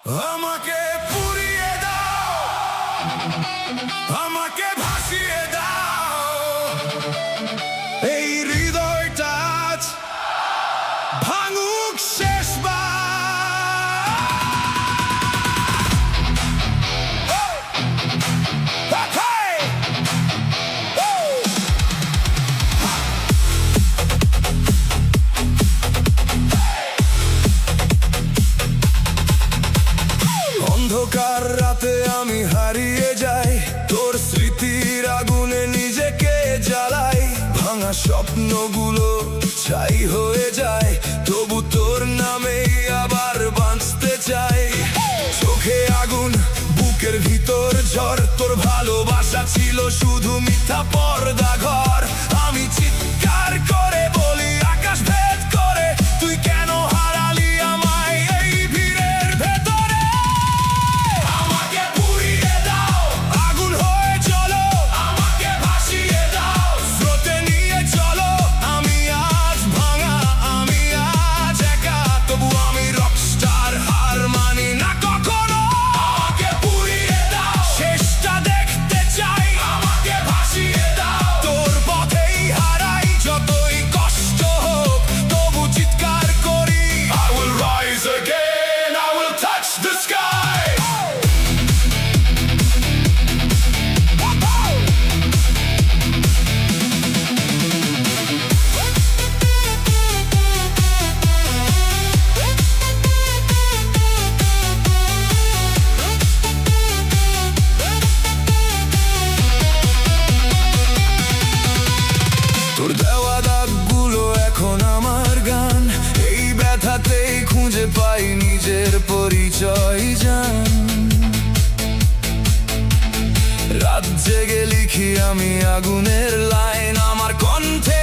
আমাকে পুড়িয়ে দাও, আমাকে ভাসিয়ে দাও, এই হৃদয়টা আজ ভাঙুক শেষবার। অন্ধকার রাতে আমি হারিয়ে যাই, তোর স্মৃতির আগুনে নিজেকে জ্বালাই। ভাঙা স্বপ্নগুলো ছাই হয়ে যায়, তবু তোর নামেই আবার বাঁচতে চাই। চোখে আগুন, বুকের ভিতর ঝড়, তোর ভালোবাসা ছিল শুধু মিথ্যা পর্দা ঘর। আমি চিৎকার করে বলি আকাশ ভেদ করে, তুই কেন হারালি আমায় এই ভিড়ের ভেতরে। আমাকে পুড়িয়ে দাও, আগুন হয়ে চলো, আমাকে ভাসিয়ে দাও, স্রোতে নিয়ে চলো। আমি আজ ভাঙা, আমি আজ একা, তবু আমি রকস্টার, হার মানি না কখনো। আমাকে পুড়িয়ে দাও, শেষটা দেখতে চাই, আমাকে ভাসিয়ে দাও, তোর পথেই হারাই, যতই কষ্ট হোক তবু চিৎকার করি। I will rise again, I will touch the sky. তোর দেওয়া দাগগুলো এখন আমার গান, এই ব্যথাতেই খুঁজে পাই নিজের পরিচয় জান। রাত জেগে লিখি আমি আগুনের লাইন, আমার কণ্ঠে